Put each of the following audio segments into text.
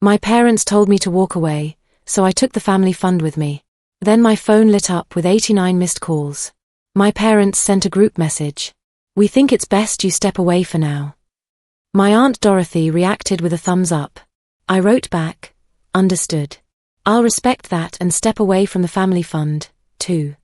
My parents told me to walk away, so I took the family fund with me. Then my phone lit up with 89 missed calls. My parents sent a group message. "We think it's best you step away for now." My Aunt Dorothy reacted with a thumbs up. I wrote back, "Understood. I'll respect that and step away from the family fund, too."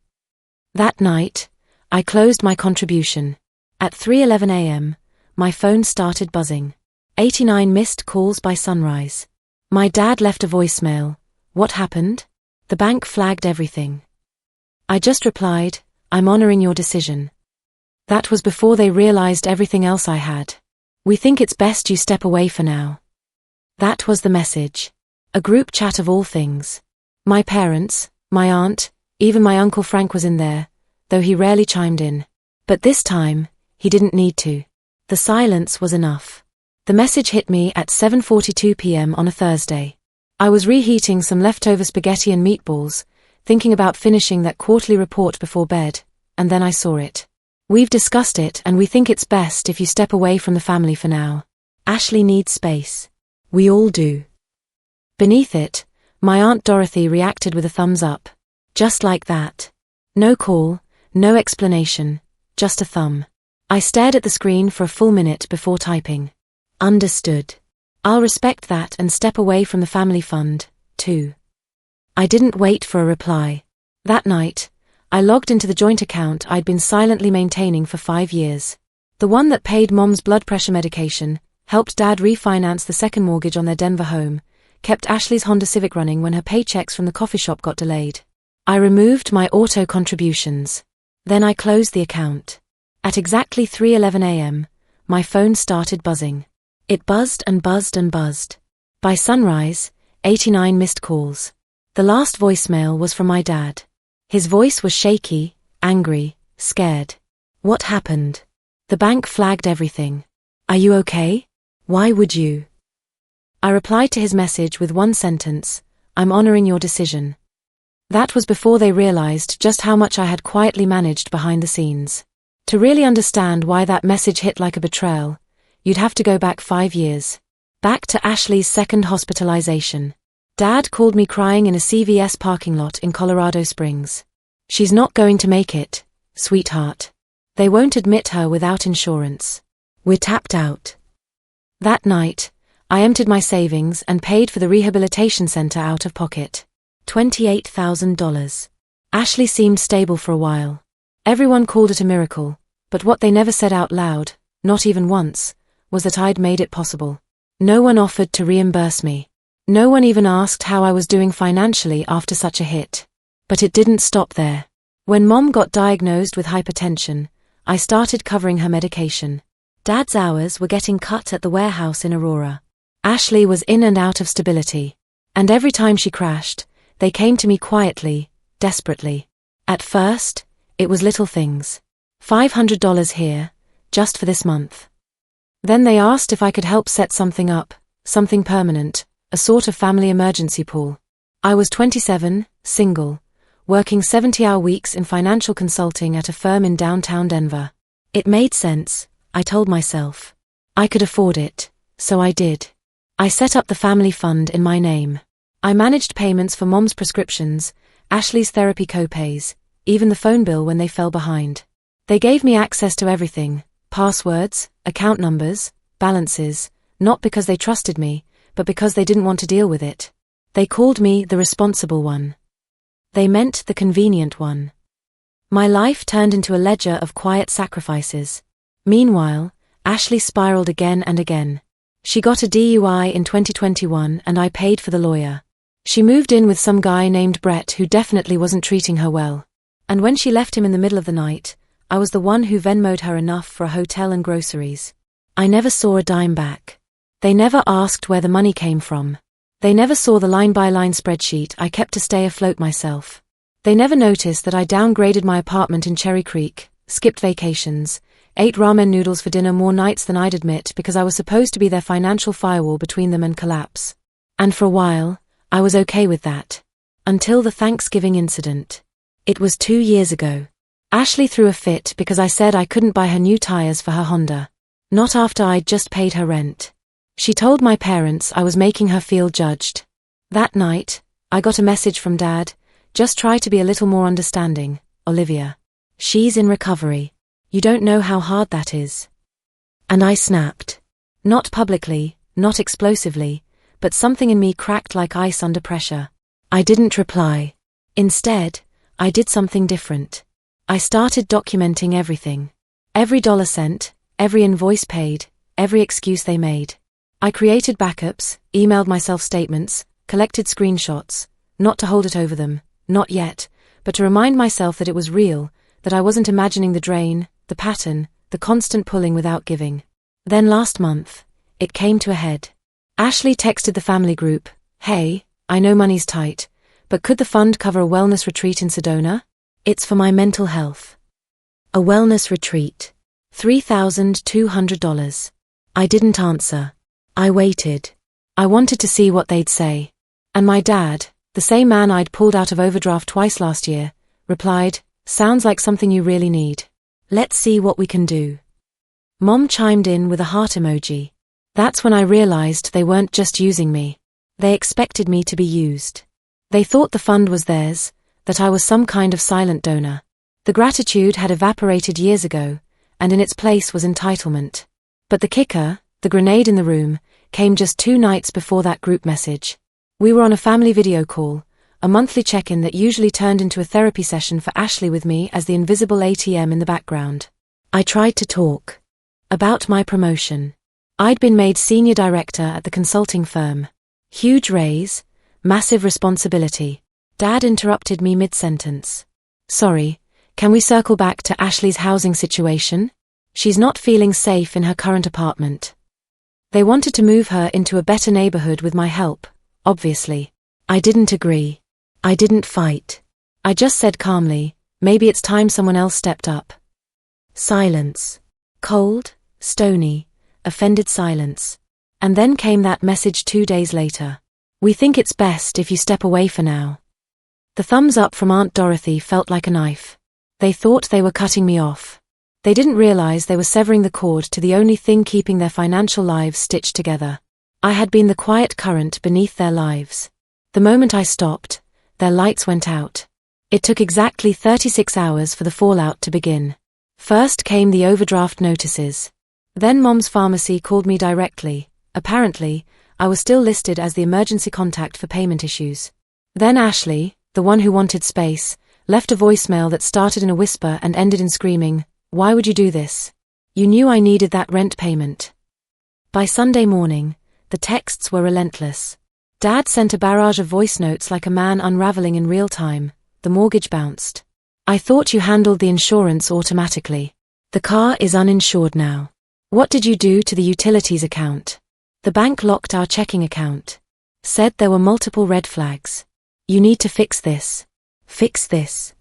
That night, I closed my contribution. At 3:11 a.m., my phone started buzzing. 89 missed calls by sunrise. My dad left a voicemail. "What happened?" "The bank flagged everything." I just replied, "I'm honoring your decision." That was before they realized everything else I had. "We think it's best you step away for now." That was the message. A group chat of all things. My parents, my aunt, even my Uncle Frank was in there, though he rarely chimed in. But this time, he didn't need to. The silence was enough. The message hit me at 7:42 p.m. on a Thursday. I was reheating some leftover spaghetti and meatballs, thinking about finishing that quarterly report before bed, and then I saw it. "We've discussed it and we think it's best if you step away from the family for now. Ashley needs space." "We all do." Beneath it, my Aunt Dorothy reacted with a thumbs up. Just like that. No call, no explanation, just a thumb. I stared at the screen for a full minute before typing. "Understood. I'll respect that and step away from the family fund, too." I didn't wait for a reply. That night, I logged into the joint account I'd been silently maintaining for 5 years. The one that paid Mom's blood pressure medication, helped Dad refinance the second mortgage on their Denver home, kept Ashley's Honda Civic running when her paychecks from the coffee shop got delayed. I removed my auto contributions. Then I closed the account. At exactly 3:11 a.m., my phone started buzzing. It buzzed and buzzed and buzzed. By sunrise, 89 missed calls. The last voicemail was from my dad. His voice was shaky, angry, scared. "What happened?" "The bank flagged everything." "Are you okay?" "Why would you?" I replied to his message with one sentence, "I'm honoring your decision." That was before they realized just how much I had quietly managed behind the scenes. To really understand why that message hit like a betrayal, you'd have to go back 5 years. Back to Ashley's second hospitalization. Dad called me crying in a CVS parking lot in Colorado Springs. "She's not going to make it, sweetheart. They won't admit her without insurance. We're tapped out." That night, I emptied my savings and paid for the rehabilitation center out of pocket. $28,000. Ashley seemed stable for a while. Everyone called it a miracle, but what they never said out loud, not even once, was that I'd made it possible. No one offered to reimburse me. No one even asked how I was doing financially after such a hit. But it didn't stop there. When Mom got diagnosed with hypertension, I started covering her medication. Dad's hours were getting cut at the warehouse in Aurora. Ashley was in and out of stability. And every time she crashed, they came to me quietly, desperately. At first, it was little things. $500 here, just for this month. Then they asked if I could help set something up, something permanent, a sort of family emergency pool. I was 27, single, working 70-hour weeks in financial consulting at a firm in downtown Denver. It made sense, I told myself. I could afford it, so I did. I set up the family fund in my name. I managed payments for Mom's prescriptions, Ashley's therapy co-pays, even the phone bill when they fell behind. They gave me access to everything, passwords, account numbers, balances, not because they trusted me, but because they didn't want to deal with it. They called me the responsible one. They meant the convenient one. My life turned into a ledger of quiet sacrifices. Meanwhile, Ashley spiraled again and again. She got a DUI in 2021 and I paid for the lawyer. She moved in with some guy named Brett who definitely wasn't treating her well. And when she left him in the middle of the night, I was the one who Venmoed her enough for a hotel and groceries. I never saw a dime back. They never asked where the money came from. They never saw the line-by-line spreadsheet I kept to stay afloat myself. They never noticed that I downgraded my apartment in Cherry Creek, skipped vacations, ate ramen noodles for dinner more nights than I'd admit because I was supposed to be their financial firewall between them and collapse. And for a while, I was okay with that. Until the Thanksgiving incident. It was 2 years ago. Ashley threw a fit because I said I couldn't buy her new tires for her Honda. Not after I'd just paid her rent. She told my parents I was making her feel judged. That night, I got a message from Dad, "Just try to be a little more understanding, Olivia. She's in recovery. You don't know how hard that is." And I snapped. Not publicly, not explosively, but something in me cracked like ice under pressure. I didn't reply. Instead, I did something different. I started documenting everything. Every dollar sent, every invoice paid, every excuse they made. I created backups, emailed myself statements, collected screenshots, not to hold it over them, not yet, but to remind myself that it was real, that I wasn't imagining the drain, the pattern, the constant pulling without giving. Then last month, it came to a head. Ashley texted the family group, "Hey, I know money's tight, but could the fund cover a wellness retreat in Sedona? It's for my mental health." A wellness retreat. $3,200. I didn't answer. I waited. I wanted to see what they'd say. And my dad, the same man I'd pulled out of overdraft twice last year, replied, "Sounds like something you really need. Let's see what we can do." Mom chimed in with a heart emoji. That's when I realized they weren't just using me. They expected me to be used. They thought the fund was theirs, that I was some kind of silent donor. The gratitude had evaporated years ago, and in its place was entitlement. But the kicker, the grenade in the room, came just 2 nights before that group message. We were on a family video call, a monthly check-in that usually turned into a therapy session for Ashley with me as the invisible ATM in the background. I tried to talk. About my promotion. I'd been made senior director at the consulting firm. Huge raise, massive responsibility. Dad interrupted me mid-sentence. "Sorry, can we circle back to Ashley's housing situation? She's not feeling safe in her current apartment." They wanted to move her into a better neighborhood with my help, obviously. I didn't agree. I didn't fight. I just said calmly, "Maybe it's time someone else stepped up." Silence. Cold, stony, offended silence. And then came that message 2 days later. "We think it's best if you step away for now." The thumbs up from Aunt Dorothy felt like a knife. They thought they were cutting me off. They didn't realize they were severing the cord to the only thing keeping their financial lives stitched together. I had been the quiet current beneath their lives. The moment I stopped, their lights went out. It took exactly 36 hours for the fallout to begin. First came the overdraft notices. Then Mom's pharmacy called me directly. Apparently, I was still listed as the emergency contact for payment issues. Then Ashley, the one who wanted space, left a voicemail that started in a whisper and ended in screaming, "Why would you do this? You knew I needed that rent payment." By Sunday morning, the texts were relentless. Dad sent a barrage of voice notes like a man unraveling in real time. The mortgage bounced. "I thought you handled the insurance automatically. The car is uninsured now. What did you do to the utilities account? The bank locked our checking account. Said there were multiple red flags. You need to fix this. Fix this."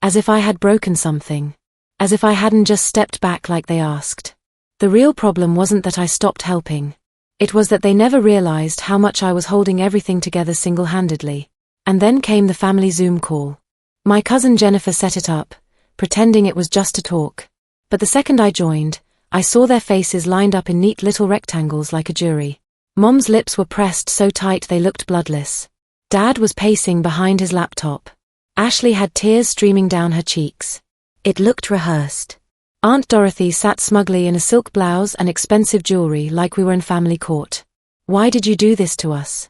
As if I had broken something. As if I hadn't just stepped back like they asked. The real problem wasn't that I stopped helping. It was that they never realized how much I was holding everything together single-handedly. And then came the family Zoom call. My cousin Jennifer set it up, pretending it was just a talk. But the second I joined, I saw their faces lined up in neat little rectangles like a jury. Mom's lips were pressed so tight they looked bloodless. Dad was pacing behind his laptop. Ashley had tears streaming down her cheeks. It looked rehearsed. Aunt Dorothy sat smugly in a silk blouse and expensive jewelry like we were in family court. "Why did you do this to us?"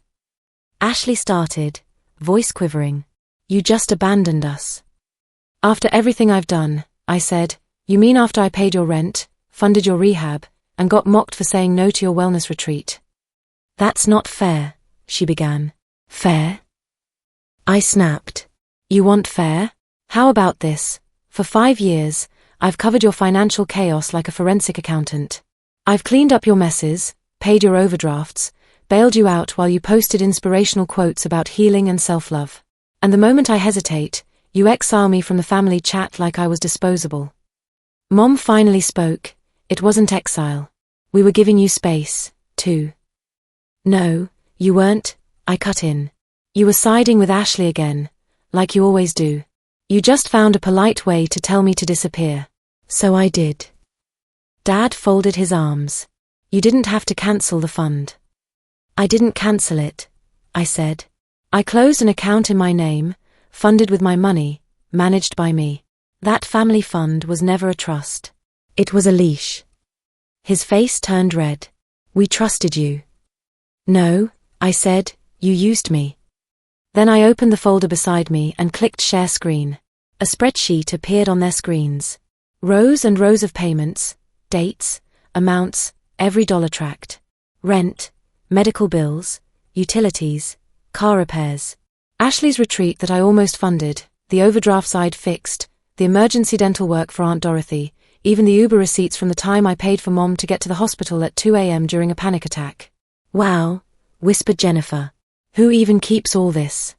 Ashley started, voice quivering. "You just abandoned us." "After everything I've done," I said. "You mean after I paid your rent, funded your rehab, and got mocked for saying no to your wellness retreat?" "That's not fair," she began. "Fair?" I snapped. "You want fair? How about this? For 5 years, I've covered your financial chaos like a forensic accountant. I've cleaned up your messes, paid your overdrafts, bailed you out while you posted inspirational quotes about healing and self-love. And the moment I hesitate, you exile me from the family chat like I was disposable." Mom finally spoke. "It wasn't exile. We were giving you space, too." "No, you weren't," I cut in. "You were siding with Ashley again, like you always do. You just found a polite way to tell me to disappear." "So I did." Dad folded his arms. You didn't have to cancel the fund. I didn't cancel it, I said. I closed an account in my name, funded with my money, managed by me. That family fund was never a trust. It was a leash. His face turned red. We trusted you. No, I said, you used me. Then I opened the folder beside me and clicked share screen. A spreadsheet appeared on their screens. Rows and rows of payments, dates, amounts, every dollar tracked. Rent, medical bills, utilities, car repairs. Ashley's retreat that I almost funded, the overdraft side fixed, the emergency dental work for Aunt Dorothy, even the Uber receipts from the time I paid for Mom to get to the hospital at 2 a.m. during a panic attack. Wow, whispered Jennifer. Who even keeps all this?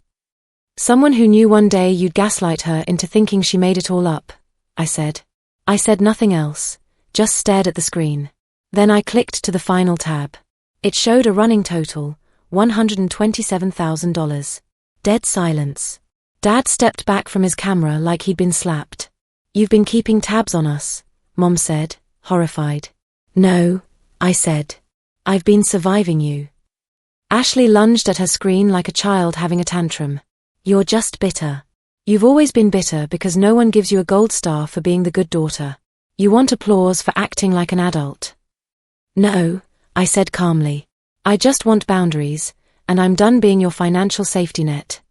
Someone who knew one day you'd gaslight her into thinking she made it all up, I said. I said nothing else, just stared at the screen. Then I clicked to the final tab. It showed a running total, $127,000. Dead silence. Dad stepped back from his camera like he'd been slapped. You've been keeping tabs on us, Mom said, horrified. No, I said. I've been surviving you. Ashley lunged at her screen like a child having a tantrum. You're just bitter. You've always been bitter because no one gives you a gold star for being the good daughter. You want applause for acting like an adult. No, I said calmly. I just want boundaries, and I'm done being your financial safety net.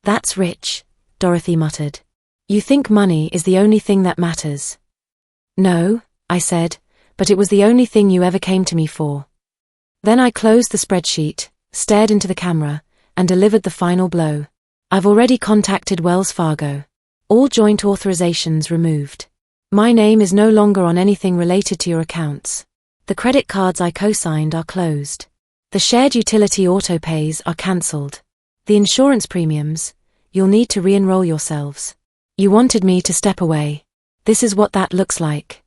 That's rich, Dorothy muttered. You think money is the only thing that matters. No, I said, but it was the only thing you ever came to me for. Then I closed the spreadsheet, stared into the camera, and delivered the final blow. I've already contacted Wells Fargo. All joint authorizations removed. My name is no longer on anything related to your accounts. The credit cards I co-signed are closed. The shared utility auto-pays are cancelled. The insurance premiums, you'll need to re-enroll yourselves. You wanted me to step away. This is what that looks like.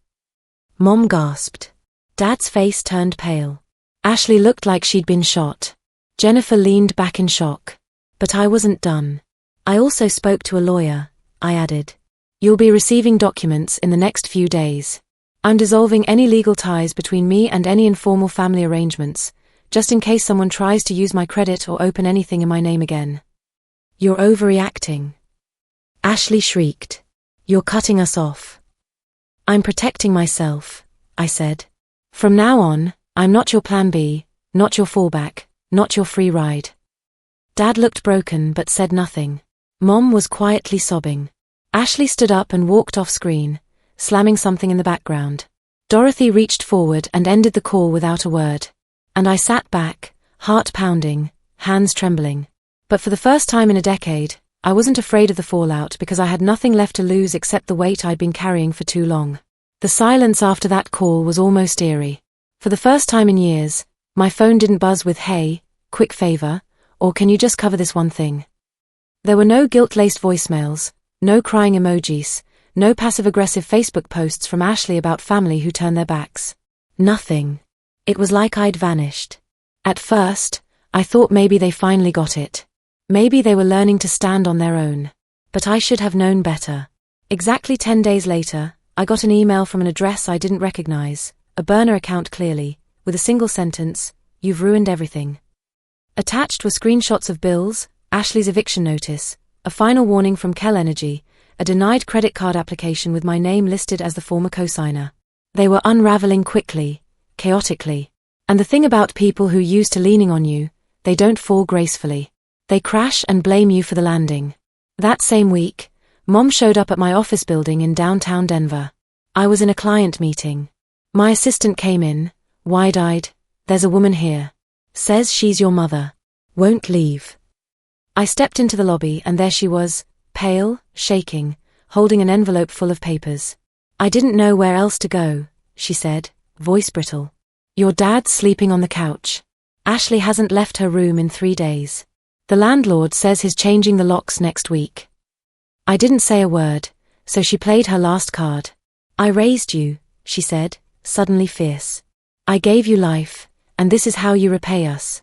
Mom gasped. Dad's face turned pale. Ashley looked like she'd been shot. Jennifer leaned back in shock. But I wasn't done. I also spoke to a lawyer, I added. You'll be receiving documents in the next few days. I'm dissolving any legal ties between me and any informal family arrangements, just in case someone tries to use my credit or open anything in my name again. You're overreacting. Ashley shrieked. You're cutting us off. I'm protecting myself, I said. From now on, I'm not your plan B, not your fallback, not your free ride. Dad looked broken but said nothing. Mom was quietly sobbing. Ashley stood up and walked off screen, slamming something in the background. Dorothy reached forward and ended the call without a word. And I sat back, heart pounding, hands trembling. But for the first time in a decade, I wasn't afraid of the fallout because I had nothing left to lose except the weight I'd been carrying for too long. The silence after that call was almost eerie. For the first time in years, my phone didn't buzz with "Hey, quick favor," or "Can you just cover this one thing?" There were no guilt-laced voicemails, no crying emojis, no passive-aggressive Facebook posts from Ashley about family who turned their backs. Nothing. It was like I'd vanished. At first, I thought maybe they finally got it. Maybe they were learning to stand on their own. But I should have known better. Exactly 10 days later, I got an email from an address I didn't recognize, a burner account clearly, with a single sentence, "You've ruined everything." Attached were screenshots of bills, Ashley's eviction notice, a final warning from Kell Energy, a denied credit card application with my name listed as the former cosigner. They were unraveling quickly, chaotically. And the thing about people who used to leaning on you, they don't fall gracefully. They crash and blame you for the landing. That same week, Mom showed up at my office building in downtown Denver. I was in a client meeting. My assistant came in, wide-eyed. "There's a woman here. Says she's your mother. Won't leave." I stepped into the lobby and there she was, pale, shaking, holding an envelope full of papers. "I didn't know where else to go," she said, voice brittle. "Your dad's sleeping on the couch. Ashley hasn't left her room in 3 days. The landlord says he's changing the locks next week." I didn't say a word, so she played her last card. "I raised you," she said, suddenly fierce. "I gave you life, and this is how you repay us."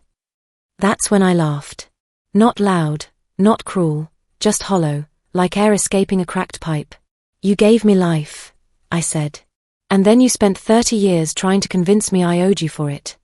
That's when I laughed. Not loud, not cruel, just hollow, like air escaping a cracked pipe. "You gave me life," I said. And then you spent 30 years trying to convince me I owed you for it.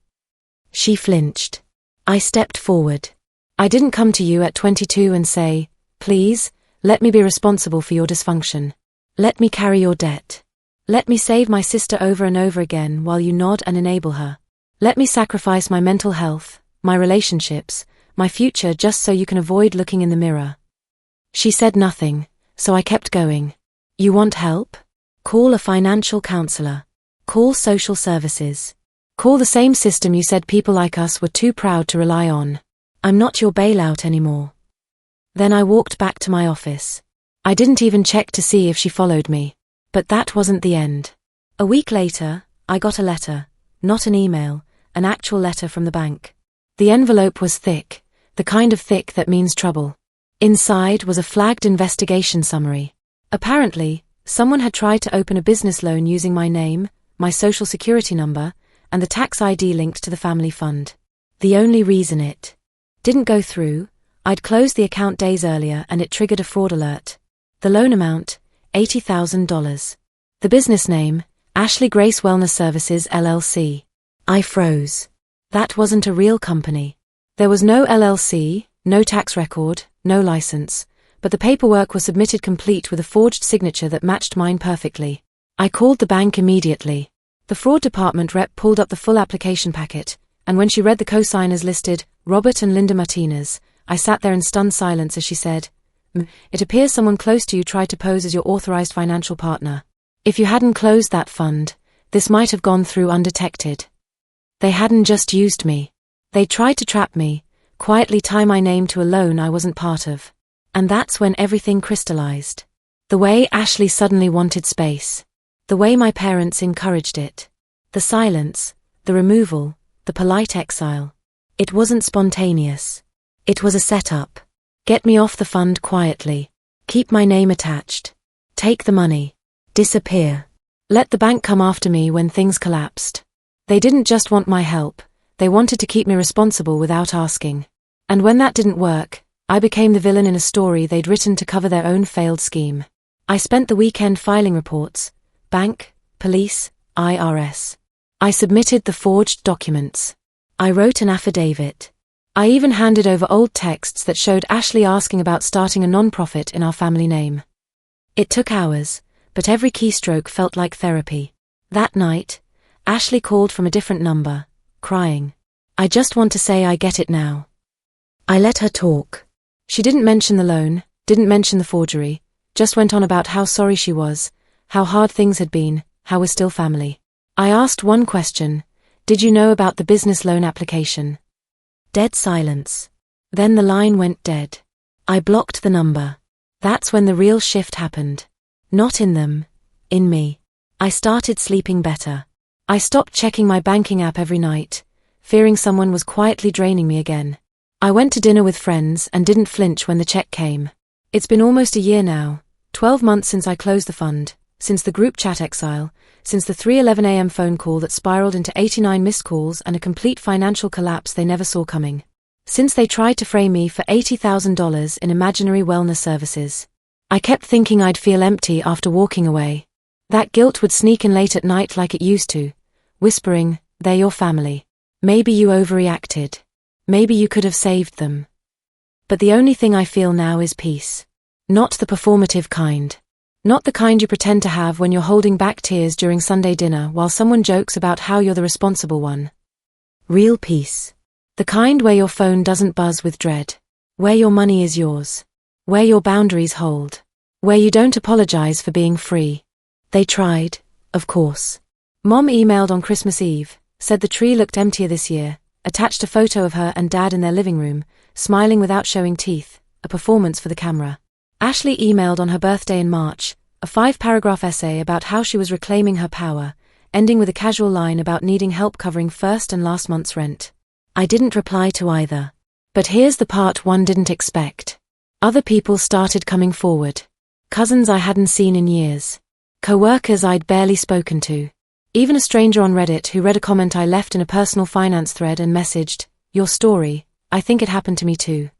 She flinched. I stepped forward. I didn't come to you at 22 and say, please, let me be responsible for your dysfunction. Let me carry your debt. Let me save my sister over and over again while you nod and enable her. Let me sacrifice my mental health, my relationships, my future just so you can avoid looking in the mirror. She said nothing, so I kept going. You want help? Call a financial counselor. Call social services. Call the same system you said people like us were too proud to rely on. I'm not your bailout anymore. Then I walked back to my office. I didn't even check to see if she followed me. But that wasn't the end. A week later, I got a letter, not an email, an actual letter from the bank. The envelope was thick, the kind of thick that means trouble. Inside was a flagged investigation summary. Apparently, someone had tried to open a business loan using my name, my social security number, and the tax ID linked to the family fund. The only reason it didn't go through, I'd closed the account days earlier and it triggered a fraud alert. The loan amount, $80,000. The business name, Ashley Grace Wellness Services LLC. I froze. That wasn't a real company. There was no LLC, no tax record, no license, but the paperwork was submitted complete with a forged signature that matched mine perfectly. I called the bank immediately. The fraud department rep pulled up the full application packet, and when she read the co-signers listed, Robert and Linda Martinez, I sat there in stunned silence as she said, It appears someone close to you tried to pose as your authorized financial partner. If you hadn't closed that fund, this might have gone through undetected. They hadn't just used me. They tried to trap me, quietly tie my name to a loan I wasn't part of. And that's when everything crystallized. The way Ashley suddenly wanted space. The way my parents encouraged it. The silence, the removal, the polite exile. It wasn't spontaneous. It was a setup. Get me off the fund quietly. Keep my name attached. Take the money. Disappear. Let the bank come after me when things collapsed. They didn't just want my help, they wanted to keep me responsible without asking. And when that didn't work, I became the villain in a story they'd written to cover their own failed scheme. I spent the weekend filing reports, bank, police, IRS. I submitted the forged documents. I wrote an affidavit. I even handed over old texts that showed Ashley asking about starting a non-profit in our family name. It took hours, but every keystroke felt like therapy. That night, Ashley called from a different number, crying. I just want to say I get it now. I let her talk. She didn't mention the loan, didn't mention the forgery, just went on about how sorry she was, how hard things had been, how we're still family. I asked one question, did you know about the business loan application? Dead silence. Then the line went dead. I blocked the number. That's when the real shift happened. Not in them, in me. I started sleeping better. I stopped checking my banking app every night, fearing someone was quietly draining me again. I went to dinner with friends and didn't flinch when the check came. It's been almost a year now, 12 months since I closed the fund, since the group chat exile, since the 3:11 a.m. phone call that spiraled into 89 missed calls and a complete financial collapse they never saw coming. Since they tried to frame me for $80,000 in imaginary wellness services. I kept thinking I'd feel empty after walking away. That guilt would sneak in late at night like it used to, whispering, they're your family. Maybe you overreacted. Maybe you could have saved them. But the only thing I feel now is peace. Not the performative kind. Not the kind you pretend to have when you're holding back tears during Sunday dinner while someone jokes about how you're the responsible one. Real peace. The kind where your phone doesn't buzz with dread. Where your money is yours. Where your boundaries hold. Where you don't apologize for being free. They tried, of course. Mom emailed on Christmas Eve, said the tree looked emptier this year, attached a photo of her and Dad in their living room, smiling without showing teeth, a performance for the camera. Ashley emailed on her birthday in March, a 5-paragraph essay about how she was reclaiming her power, ending with a casual line about needing help covering first and last month's rent. I didn't reply to either. But here's the part one didn't expect. Other people started coming forward. Cousins I hadn't seen in years. Co-workers I'd barely spoken to. Even a stranger on Reddit who read a comment I left in a personal finance thread and messaged, "Your story, I think it happened to me too."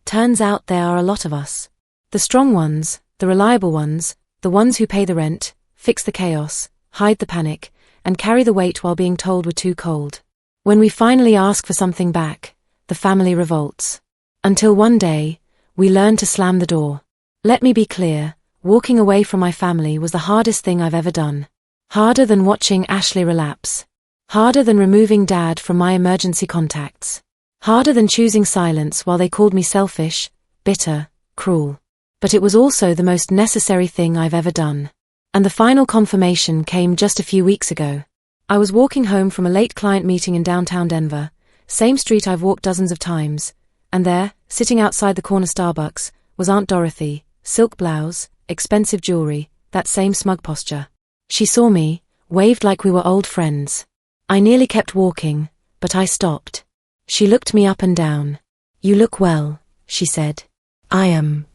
Turns out there are a lot of us. The strong ones, the reliable ones, the ones who pay the rent, fix the chaos, hide the panic, and carry the weight while being told we're too cold. When we finally ask for something back, the family revolts. Until one day, we learn to slam the door. Let me be clear, walking away from my family was the hardest thing I've ever done. Harder than watching Ashley relapse. Harder than removing Dad from my emergency contacts. Harder than choosing silence while they called me selfish, bitter, cruel. But it was also the most necessary thing I've ever done. And the final confirmation came just a few weeks ago. I was walking home from a late client meeting in downtown Denver, same street I've walked dozens of times, and there, sitting outside the corner Starbucks, was Aunt Dorothy, silk blouse, expensive jewelry, that same smug posture. She saw me, waved like we were old friends. I nearly kept walking, but I stopped. She looked me up and down. "You look well," she said. "I am."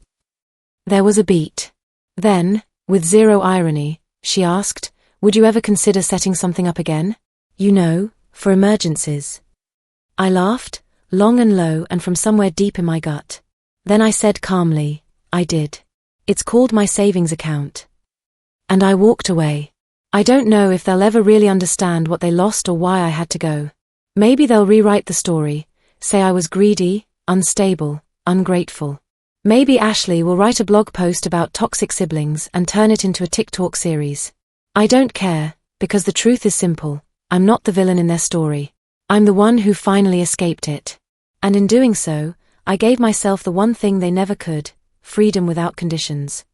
There was a beat. Then, with zero irony, she asked, "Would you ever consider setting something up again? You know, for emergencies." I laughed, long and low and from somewhere deep in my gut. Then I said calmly, "I did. It's called my savings account." And I walked away. I don't know if they'll ever really understand what they lost or why I had to go. Maybe they'll rewrite the story, say I was greedy, unstable, ungrateful. Maybe Ashley will write a blog post about toxic siblings and turn it into a TikTok series. I don't care, because the truth is simple. I'm not the villain in their story. I'm the one who finally escaped it. And in doing so, I gave myself the one thing they never could: freedom without conditions.